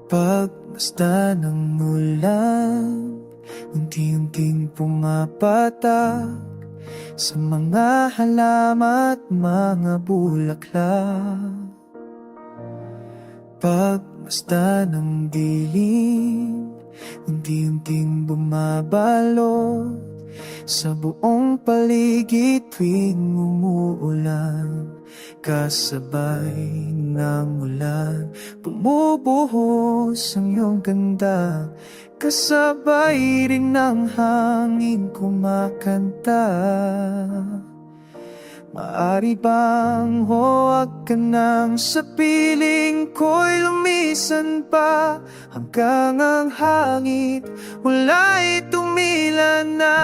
Pagmasdan ng ulan, unti-unting pumapatak sa mga halaman at mga bulaklak. Pagmasdan ng dilim, unti-unting bumabalot sa buong paligid tuwing umuulan. Kasabay ng ulan, bumubuhos ang iyong ganda. Kasabay rin ng hangin kumakanta. Maari bang huwag ka nang sa piling ko'y lumisan pa, hanggang ang hangin wala'y tumila na.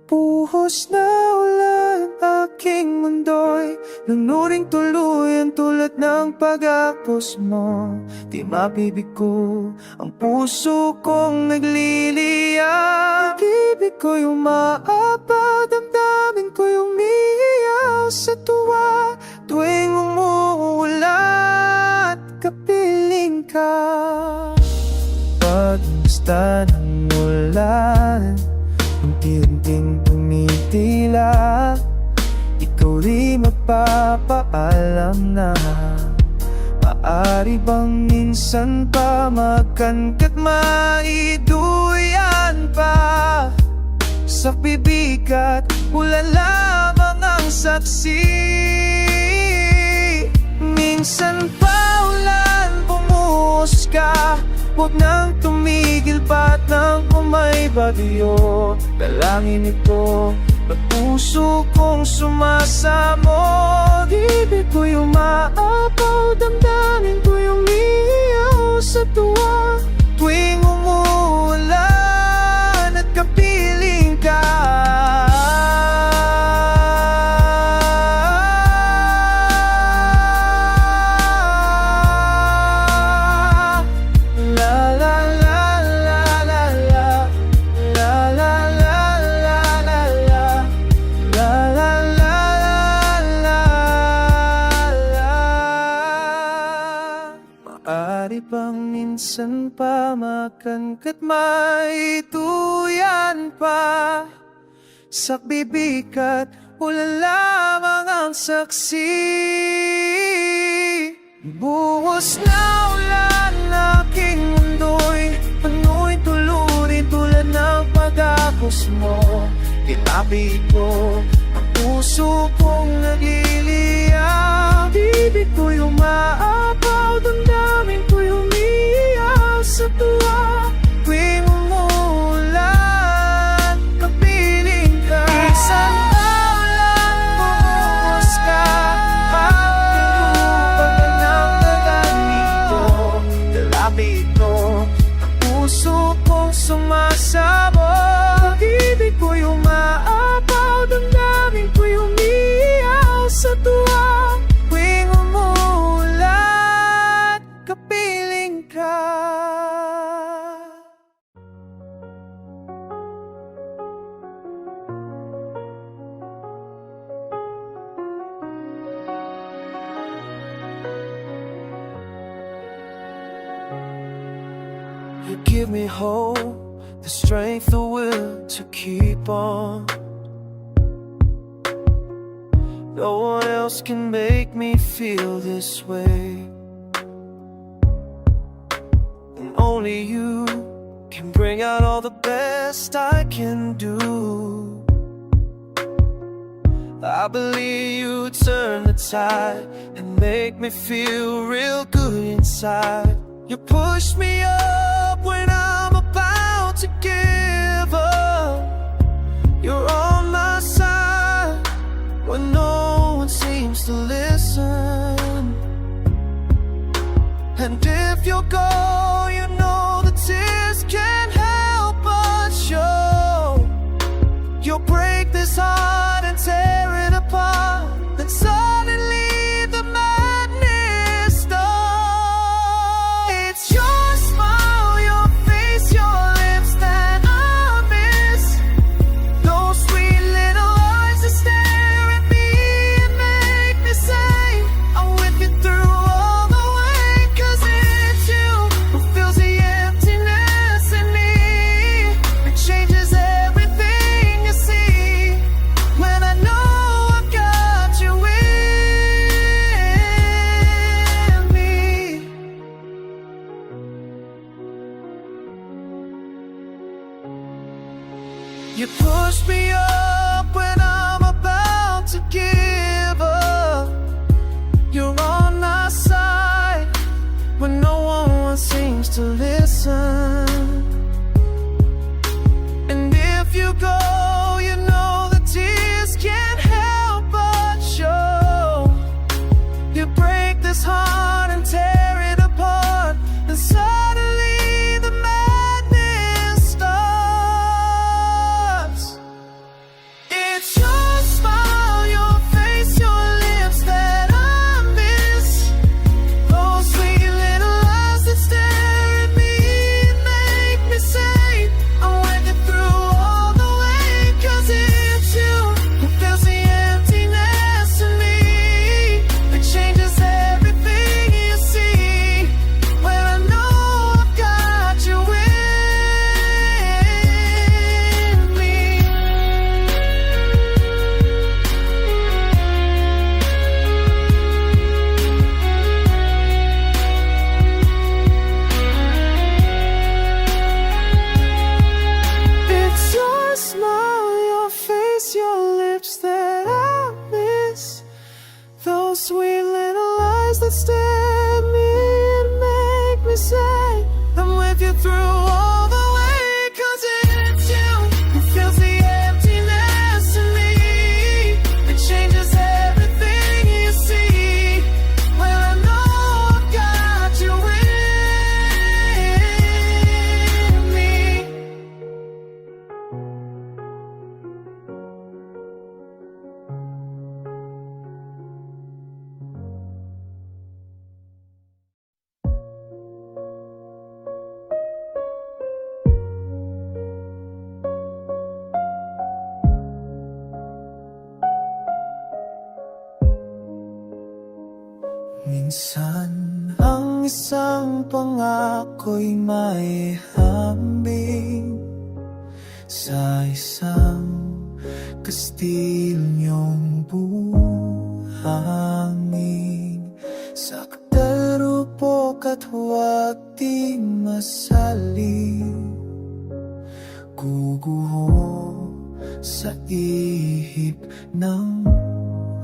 Buhos na ulan, aking mundo'y lunuring tuluyan tulad ng pag-apos mo. Di mabibigo ang puso kong nagliliyab. Pag-ibig ko'y umaapaw, damdamin ko'y umiiyaw sa tuwa tuwing umuulan at kapiling ka. Pagmusta ng ulan, unti-unting tumitila, ikaw rin magpapaalam na. Maaari bang minsan pa magkankat maiduyan pa? Sa bibig at ulan lamang ang saksi. Minsan pa ulan, bumuhos ka, huwag nang tumigil pa at nang umay bagyo. Dalangin ito, at puso kong sumasamo. Ibig ko'y umaapaw, damdamin ko'y umiiyaw sa tuwa tuwing umuulan at kapiling ka. Maaari bang minsan pa makankat maituyan pa? Sa bibig at ulan lamang ang saksi. Buhos na ulan, aking mundo'y pano'y tulurin tulad ng pag-apos mo. Tinabi ko ang puso kong nagliliyab. Ibig ko'y umaapaw, damdamin ko'y umiiyaw sa tuwa tuwing umuulan, kapiling ka. Isang ulan, bumuhos ka, magpilupag ka ng naganito. Dalapit mo, ang puso kong sumasabog. Ibig ko'y umaapaw, damdamin ko'y umiiyaw sa tuwa tuwing umuulan, kapiling ka. You give me hope, the strength, the will to keep on. No one else can make me feel this way, and only you can bring out all the best I can do. I believe you turn the tide and make me feel real good inside. You push me up when I'm about to give up. You're on my side when no one seems to listen. And if you go, you know the tears can't help but show. You'll break this heart and tear it apart, then suddenly the madness starts. It's your smile You push me up when I'm about to give up. You're on my side when no one seems to listen. And if you go, you know the tears can't help but show. You break this heart and tear it apart, and suddenly the madness starts. It's your smile, your face, your lips that I miss. Those sweet little eyes that stare at me and make me say I'm with you through all the way. 'Cause it's you who fills the emptiness in me, that changes everything you see. When I know I've got you with me. It's your smile, your face, your lips that I miss. Those sweet little eyes that stare at me and make me say I'm with you through all the way. 'Cause it's you who fills the emptiness in me, it changes everything you see. When I know I've got you with me. Minsan, ang isang pangako'y may hambing sa isang kastilyong buhangin. Sakdal rupok at huwag di masali, guguho sa ihip ng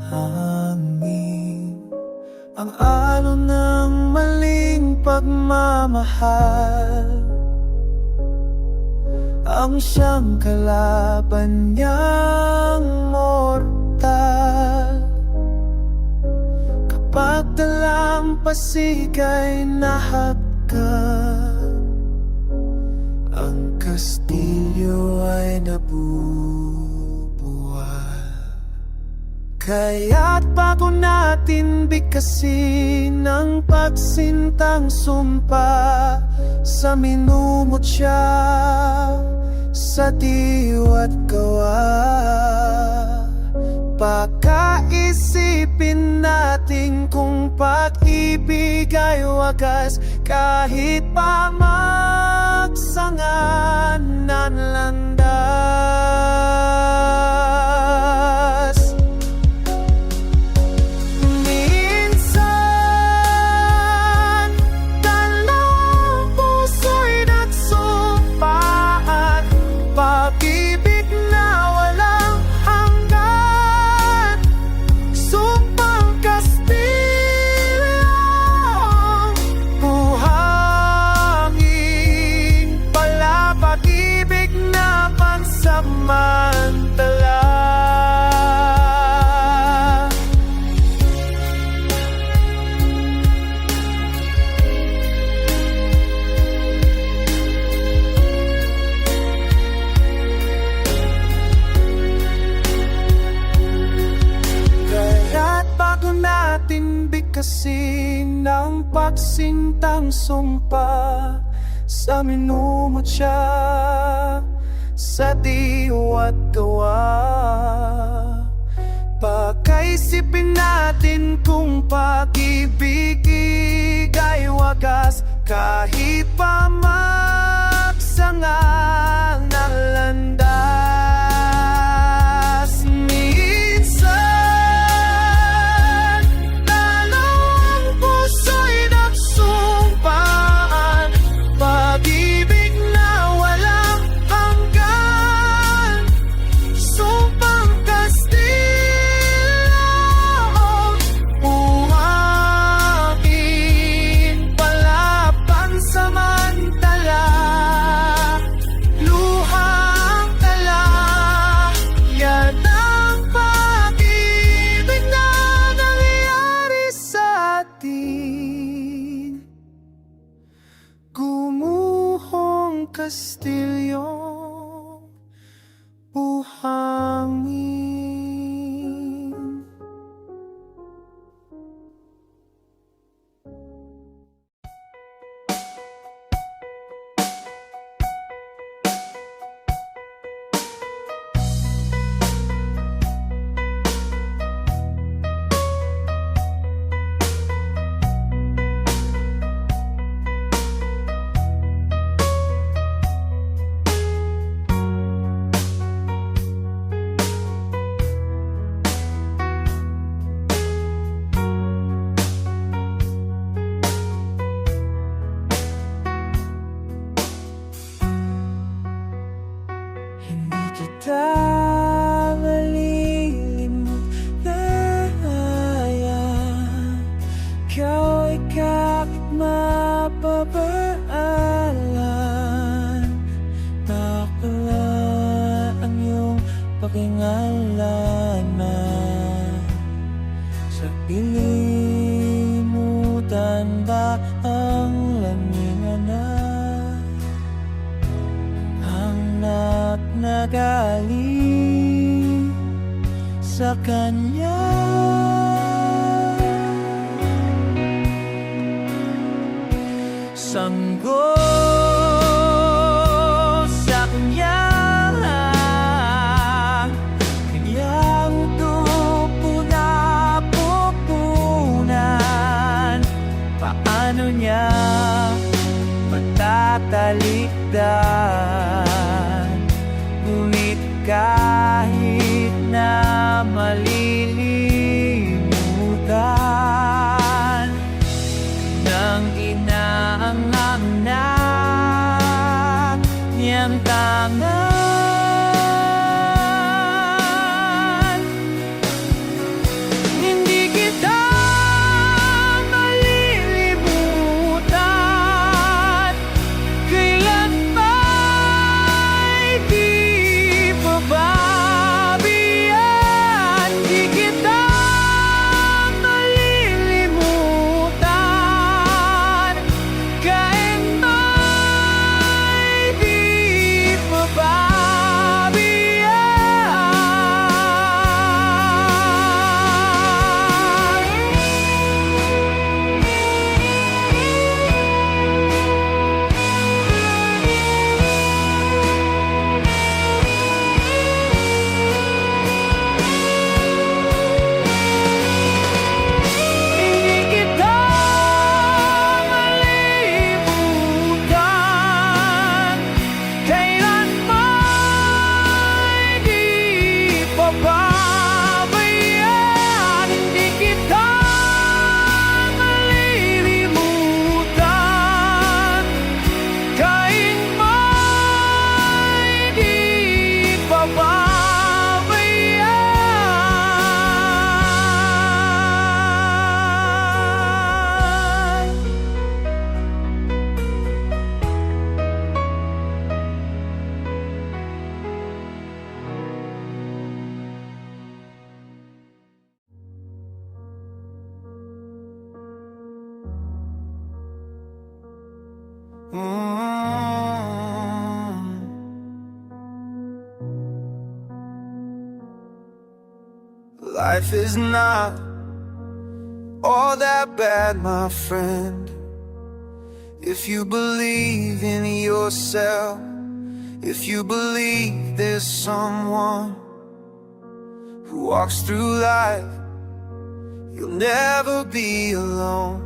hangin. Ang alon ng maling pagmamahal, ang siyang kalaban niyang mortal. Kapag dalampasig ay nahapkan, ang kastilyo ay nabubuhay. Kaya't bago natin bigkasin ang pagsintang sumpa sa minumutya, sa diwa't gawa, pagkaisipin natin kung pag-ibig ay wagas, kahit pa magsangan ng landas. Kasi ng pagsintang sumpa sa minumutya, sa diwa't gawa, pagkaisipin natin kung pag-ibig ay wagas, kahit pa magsangan ng landas. kastilyong buhangin. Hindi kita malilimut na ikaw ay kahit mapapaalan. Nakakala ang iyong pakingalanan. Sa pilimutan ba ang lamingan na nagaling sa kanya? Sanggol sa kanya kanyang tupo na pupunan. Paano niya matatalikdan? Ngunit kahit na malilimutan ng inaangang na niyang tangan, hindi kita malilimutan. Kailan ba'y di pababayaan? Di kita malilimutan. Kailan ba'y di Life is not all that bad, my friend. If you believe in yourself, if you believe there's someone who walks through life, you'll never be alone.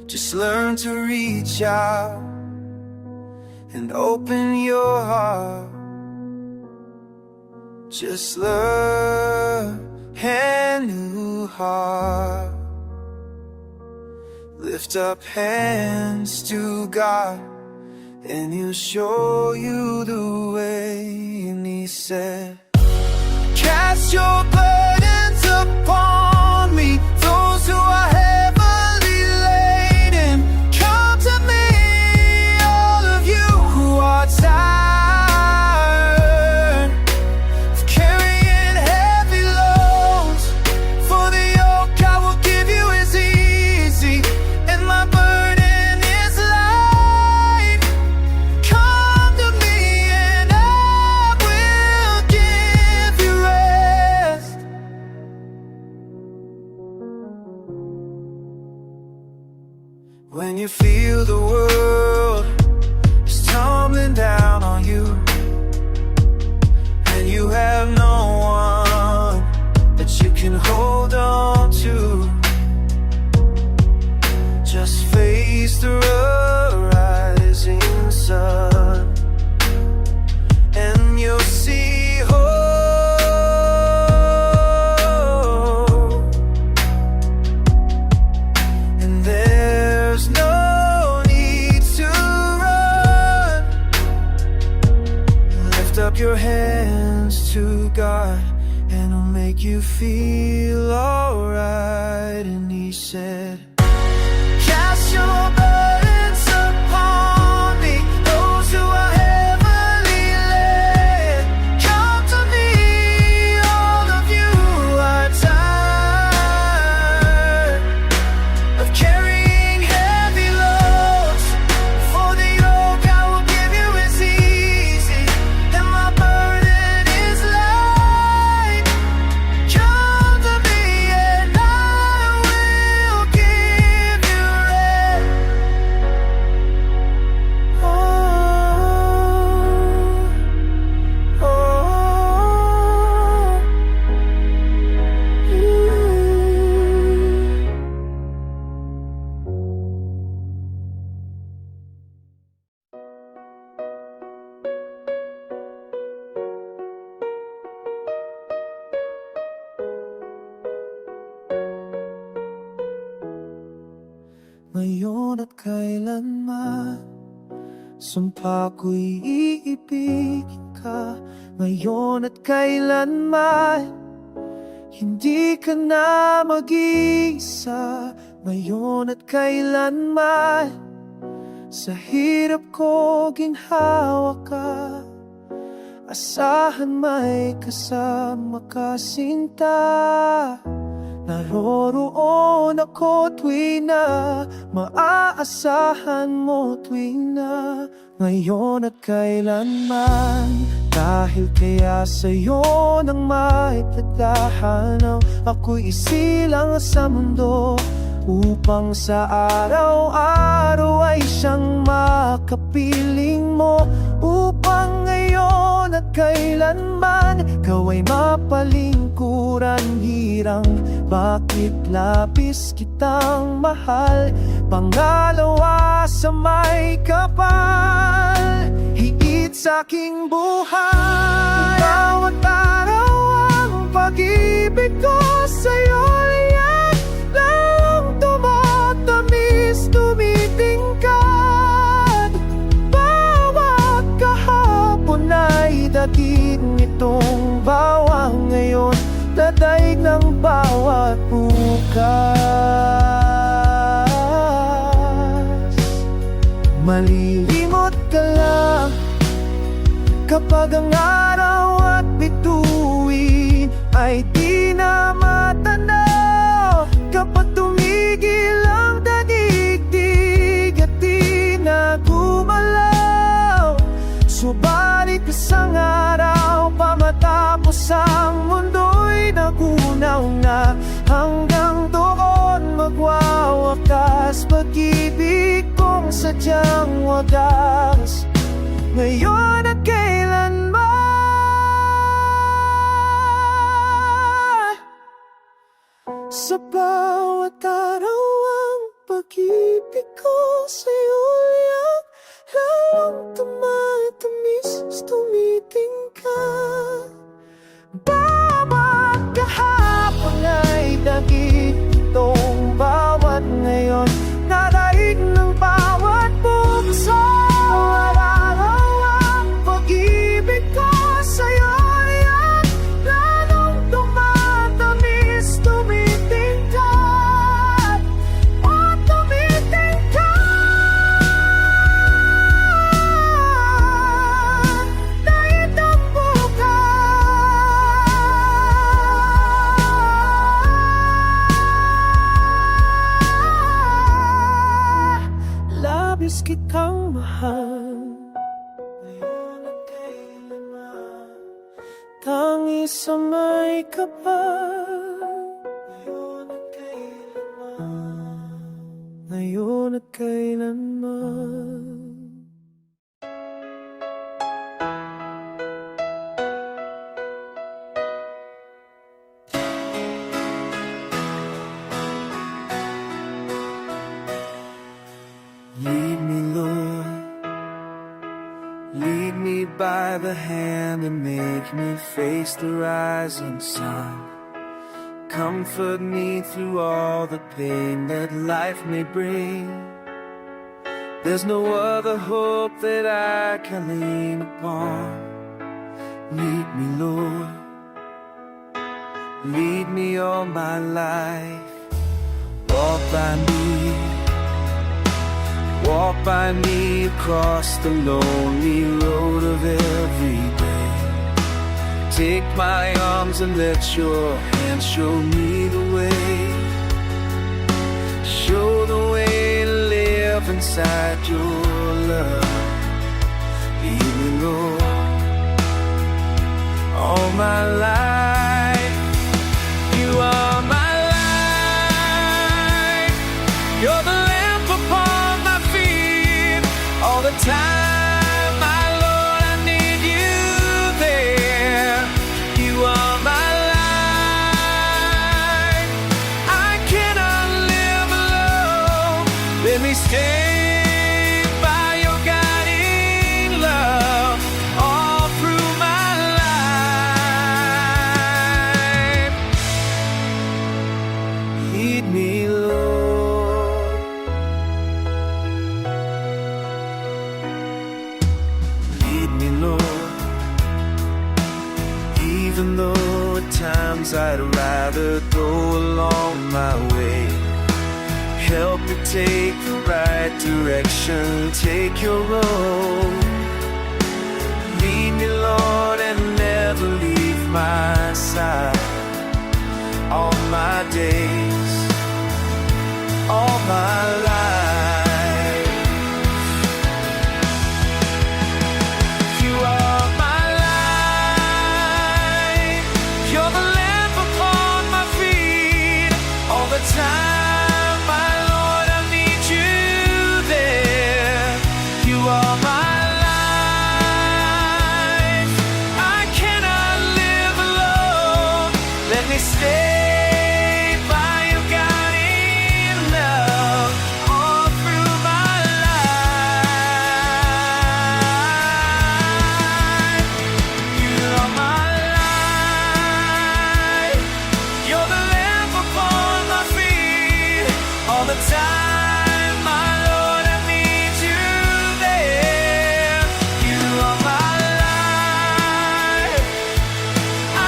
Just learn to reach out and open your heart. Just learn a new heart. Lift up hands to God, and He'll show you the way. And He said, cast your burdens upon me, those who are heavily laden. Come to me, all of you who are tired of carrying heavy loads. For the yoke I will give you is easy, and my burden is light. Come When you feel the world is tumbling down on you, and you have no one that you can hold on to, just face the rising sun, and you'll see hope. And there's no need to run. Lift up your hands to God, and He'll make you feel alright. And He said, cast your burdens upon me, those who are heavily led. Come to me, all of you are tired of carrying heavy loads. For the yoke I will give you is easy, and my burden is light. Come to me, and I will give you rest. Oh, oh, you. Ngayon at kailanman, sumpa ko'y iibigin ka. Ngayon at kailanman, hindi ka na mag-iisa. Ngayon at kailanman, sa hirap ko ginhawa ka. Asahan may kasama ka, sinta. Naroroon ako tuwing na maaasahan mo tuwing na ngayon at kailanman. Dahil kaya sa'yo nang maipadahan ako'y isilang sa mundo, upang sa araw-araw ay siyang makapiling mo. Upang ngayon at kailanman ikaw ay mapalingkuran hirang. Bakit labis kitang mahal, pangalawa sa may kapal, higit sa aking buhay. Bawat araw ang pag-ibig ko sa'yo liyan, lalong tumatamis, tumitingkad. Bawat kahapon ay dagit nitong bawang ngayon, dadaig ng bawat bukas. Malilimot ka lang kapag ang araw at bituin ay di na matanaw. Kapag tumigil ang daigdig at di na gumalaw, subalit isang araw pa matapos ang mundo'y nagunaw na. Hanggang doon magwawakas pag-ibig kong sadyang wagas. Ngayon at kailanman, sa bawat araw ang pag-ibig ko sa'yo liyan, lalong tumatamis, tumitingkad. Bawat kahapon ay dagit itong bawat ngayon, nadaig ng bawat bukso. Araw ang pag-ibig ko sa'yo liyan, lalong tumatamis, tumitingkad. O tumitingkad na itong bukas. Labis kitang mahal, ngayon at kailanman, tangi sa may kapal. Ngayon at kailanman, ngayon na kailanman. Lead me, Lord, lead me by the hand and make me face the rising sun. Comfort me through all the pain that life may bring. There's no other hope that I can lean upon. Lead me, Lord, lead me all my life. Walk by me, walk by me across the lonely road of every day. Take my arms and let your hand show me the way. Show the way to live inside your love. Lead me, Lord, all my life. You are my life. You're the lamp upon my feet. All the time, my Lord, I need you there. You are my life. I cannot live alone. Let me stay by your guiding love all through my life. Lead me, Lord. Lead me, Lord. Even though at times I'd rather go along my way. Help me take the right direction, take your road. Lead me, Lord, and never leave my side. All my days, all my life. You are my life. You're the lamp upon my feet. All the time, my Lord, I need you there. You are my life. I cannot live alone. Let me stay by your guiding love all through my life. You are my life. You're the lamp upon my feet. All the time, my Lord, I need you there. You are my life.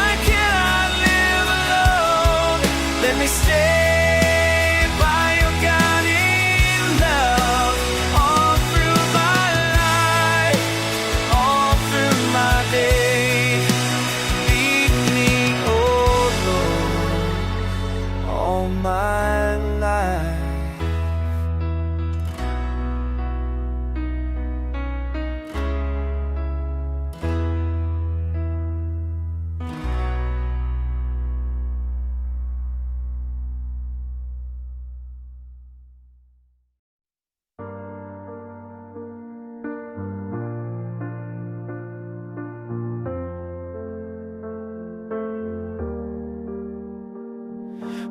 I cannot live alone. Let me stay by your guiding love all through my life, all through my day. Lead me, oh Lord, all my life.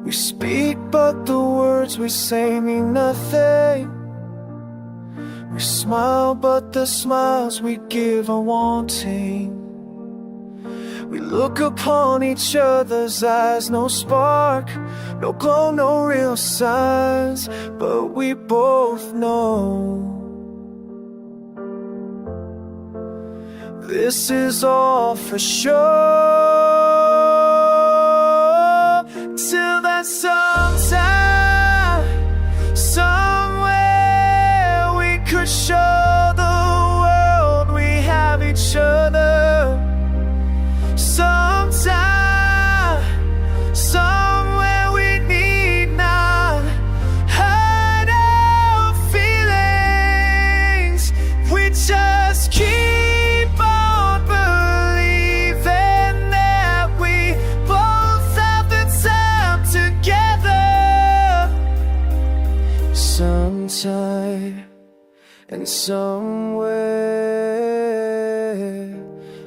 We speak, but the words we say mean nothing. We smile, but the smiles we give are wanting. We look upon each other's eyes, no spark, no glow, no real signs, but we both know this is all for sure. Till that sometime, somewhere, we could show the world we have each other. Sometime, somewhere, we need not hide our feelings. We just keep on believing that we both have the time together. time and somewhere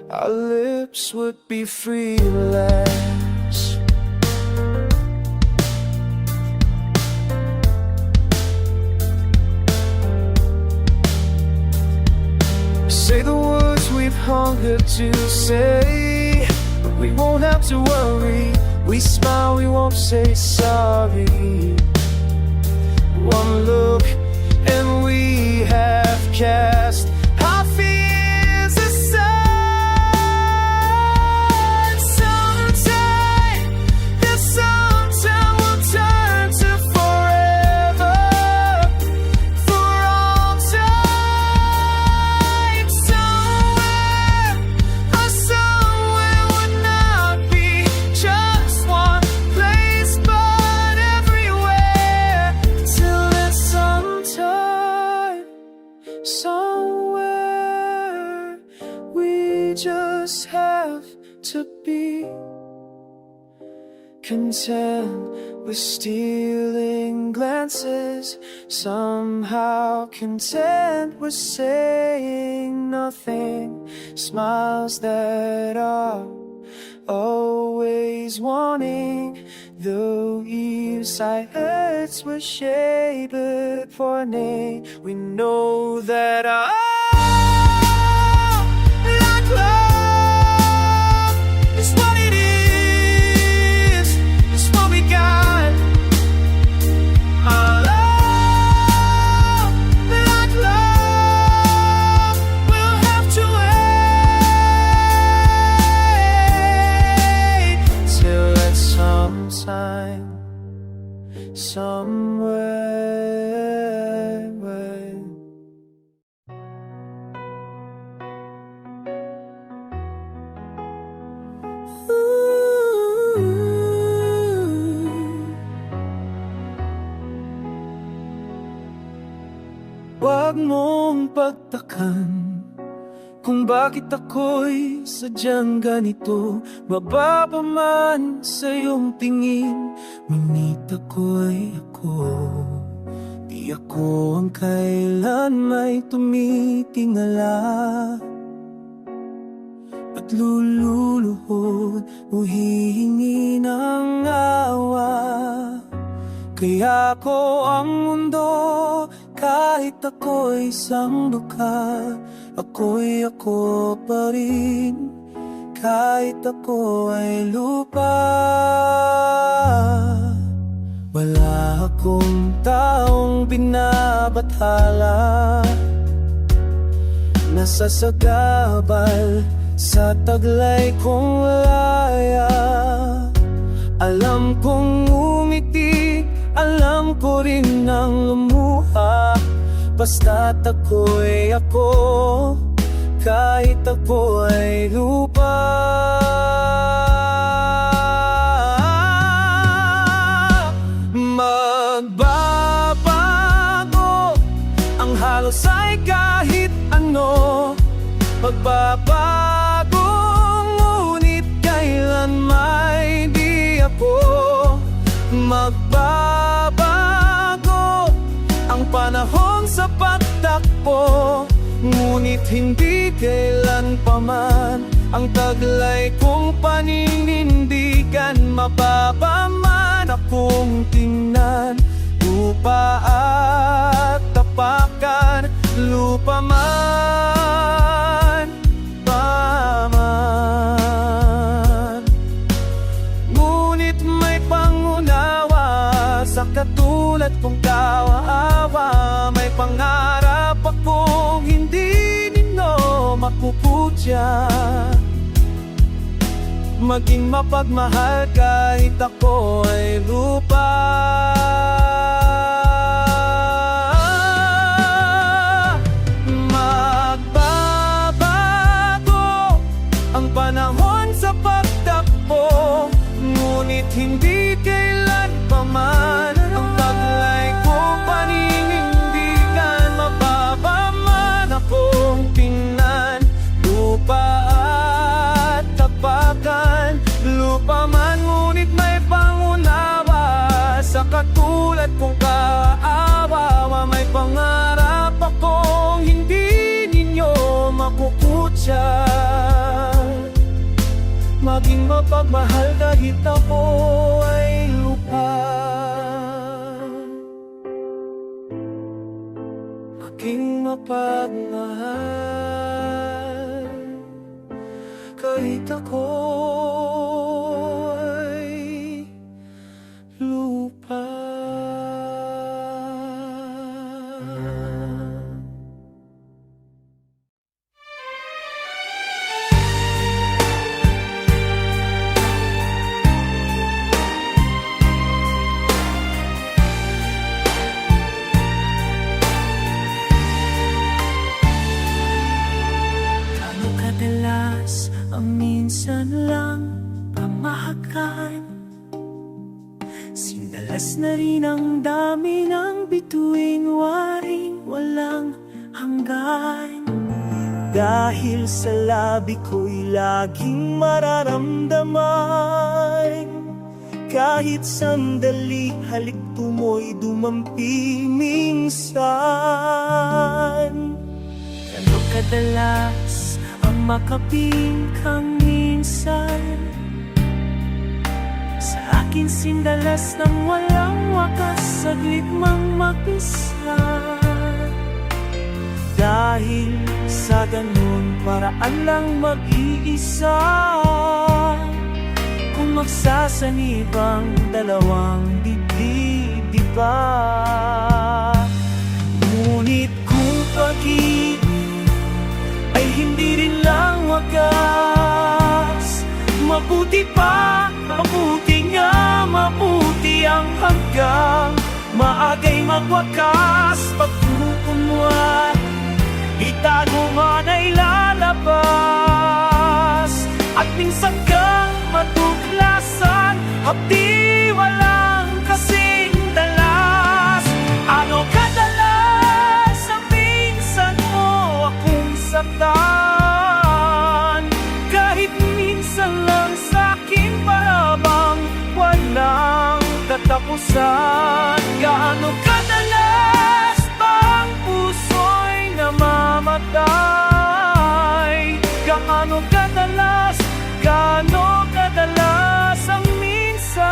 our lips would be free to relax. Say the words we've hungered to say, but we won't have to worry. We smile, we won't say sorry. One look and we have cast our fears aside. Sometime, yes, sometime we'll turn to forever, for all time. Somewhere would not be just one place, but everywhere. Till there's sometime, somewhere we just have to be content with stealing glances, somehow content with saying nothing. Smiles that are always wanting, though each sides were shaded for a name. We know that our like love is what it is, it's what we got. Our love, like love, we'll have to wait till at some time, somewhere, when Huwag mong pagtakan kung bakit ako'y sadyang ganito. Mababa man sa iyong tingin, ngunit ako'y ako. Di ako ang kailan may tumitingala at lululuhod o hihingi ng awa. Kaya ko ang mundo, kahit ako'y isang dukha. Ako'y ako pa rin, kahit ako ay lupa. Wala akong taong binabathala, nasasagabal sa taglay kong laya. Alam kong umiti, alam ko rin ang lumuha. Basta't ako'y ako, kahit ako ay lupa. Magbabago ang halos ay kahit ano. Magbabago, ngunit kailan may di ako. Magbabago ang panahon sa pagtakbo, ngunit hindi kailan pa man ang taglay kong paninindigan. Mababa man akong tingnan, lupa at tapakan. Lupa man, paman, ngunit may pangunawa sa katulad kong kawa-awa. May pangarap akong hindi ninyo mapuputya, maging mapagmahal kahit ako ay lupa. Magbabago ang panahon sa pagtakbo, ngunit hindi kailan pa man ang taglay ko paninindigan. Mababa man akong tingnan, lupa at tapakan. Lupa man, ngunit may pangunawa sa katulad pagmahal kahit ako ay lupa. Aking mapagmahal kahit ako ay lupa. Ang minsan lang pamahakan, sindalas na rin ang dami ng bituing waring walang hanggan. Dahil sa labi ko'y laging mararamdaman, kahit sandali halik tumoy dumampi minsan. Ano kadalas makaping kang minsan sa akin sindalas ng walang wakas, saglit mang mag-isa. Dahil sa ganun paraan lang mag-iisa, kung magsasanib ang dalawang dibdib, diba? Ngunit kung pag-ibig ay hindi rin lang wagas, mabuti pa, mabuti nga, mabuti ang hanggang maagay magwakas. Pagkukunwat, itago man ay lalabas, at minsan kang matuklasan, hapdi walang kasing dalas. Ano kadalas ang minsan mo akong saktan, kahit minsan lang sa'kin parabang walang katapusan. Gaano kadalas bang puso'y namamatay? Gaano kadalas ang minsan?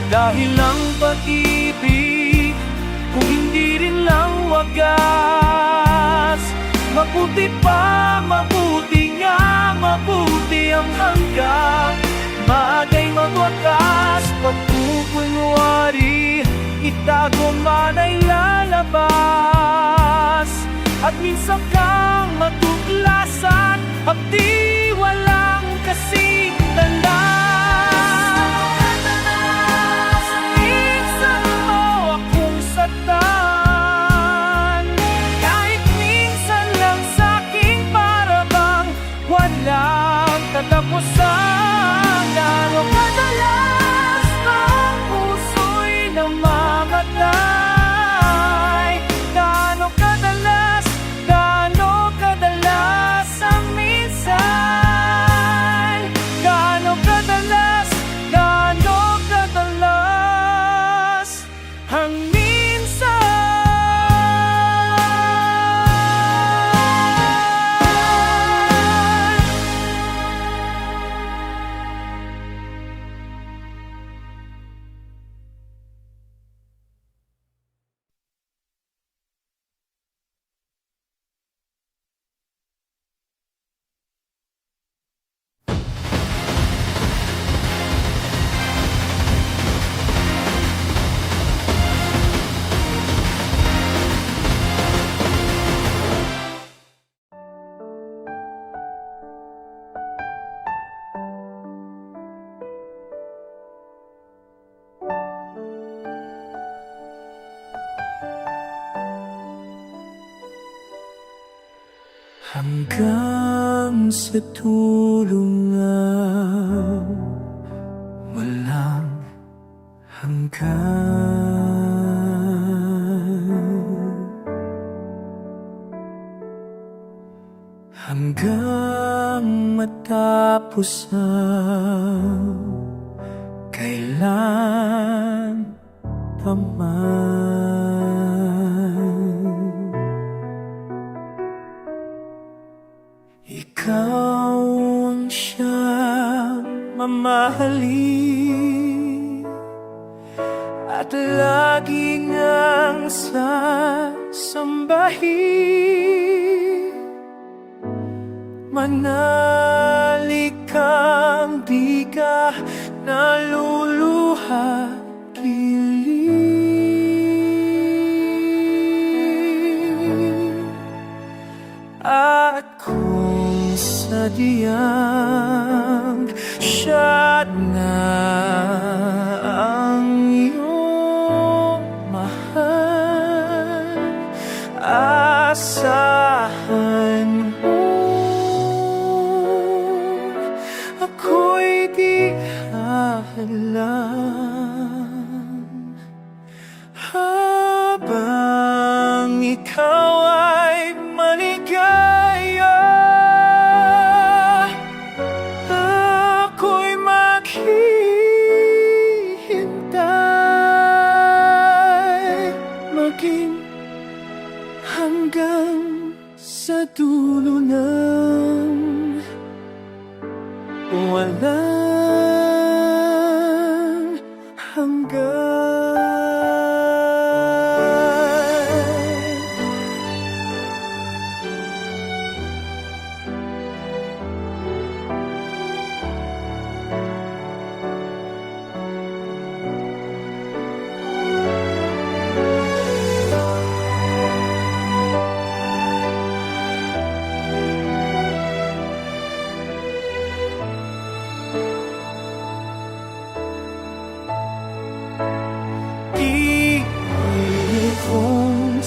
Dahil ang pag-ibig kung hindi rin lang wagas, mabuti pa, mabuti nga, mabuti ang hanggang maagay magwakas. Pagkukunwari, itago man ay lalabas, at minsan kang matuklasan, hapdi walang kasing dalas. Minsan mo akong saktan, kahit minsan lang sa'king parabang walang katapusan. Gaano kadalas ang puso'y namamatay? Gaano kadalas ang minsan? Gaano kadalas ang minsan? Hanggang sa tulungan, walang hanggan. Hanggang matapos ang kailan pa man. Ikaw ang siya'y mamahalin at lagi ngang sasambahin. Manalig kang di ka naluluha kilig. At kung sadyang siya na ang iyong mahal, asahan mo ako'y di hahalang. Habang ikaw ay maligaya, ako'y maghihintay, maging hanggang sa dulo ng walang hanggan.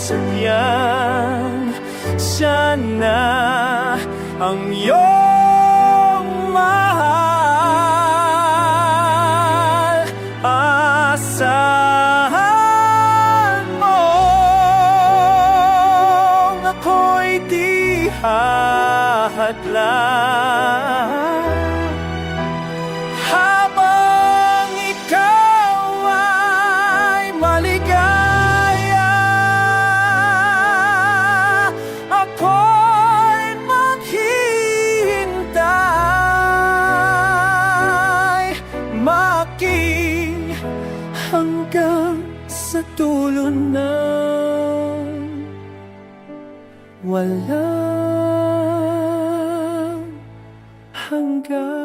Sadyang sana ang iyong mahal, asahan mo ako'y di hahadlang. Habang ikaw ay maligaya, ako'y maghihintay, maging hanggang sa dulo ng walang hanggan.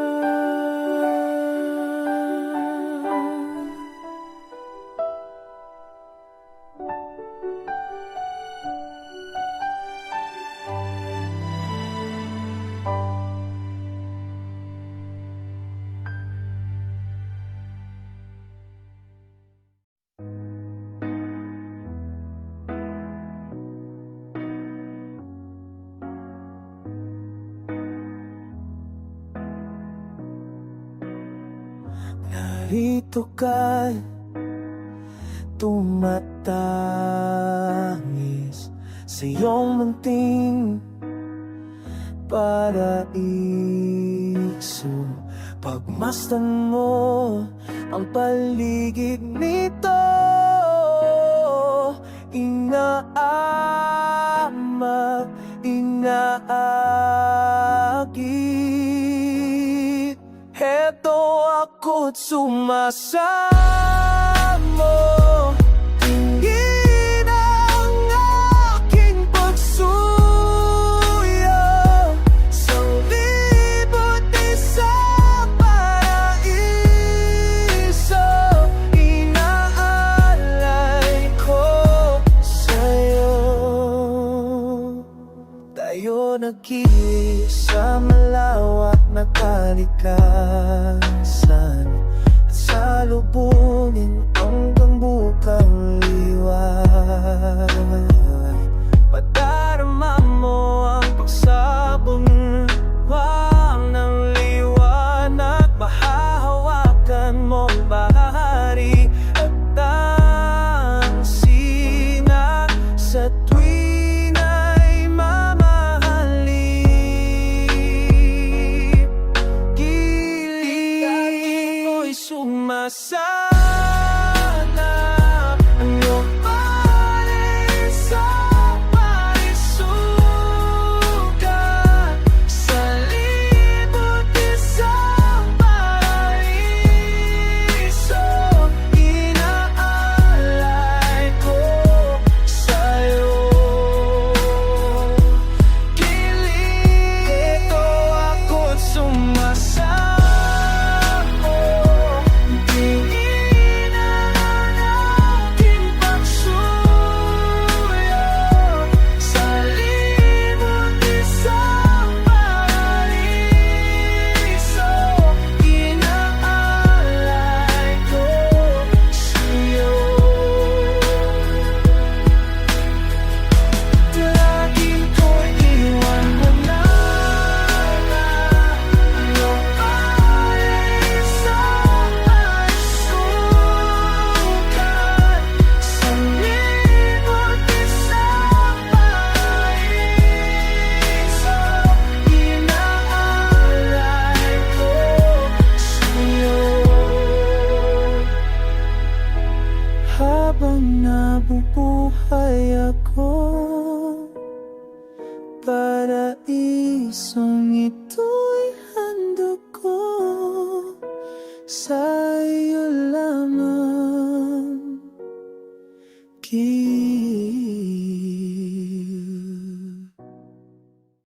Narito ka, tumatangis sa iyong munting paraiso. Pagmasdan mo ang paligid nito, inaamat, inaakit. Heto ako't sumasamo, tingin ang aking pagsuyo sa libot isang paraiso. Inaalay ko sa'yo, tayo nag-iisa sa malawak na kalikasan, at salubungin hanggang bukang liwanag. Madarama mo ang pagsabong wang ng liwanag, mahahawakan mo ang bahari at ang sinag sa tuwing ay mamahalin. Giliw Nabubuhay ako. Paraisong ito'y handog ko. Sa'yo lamang.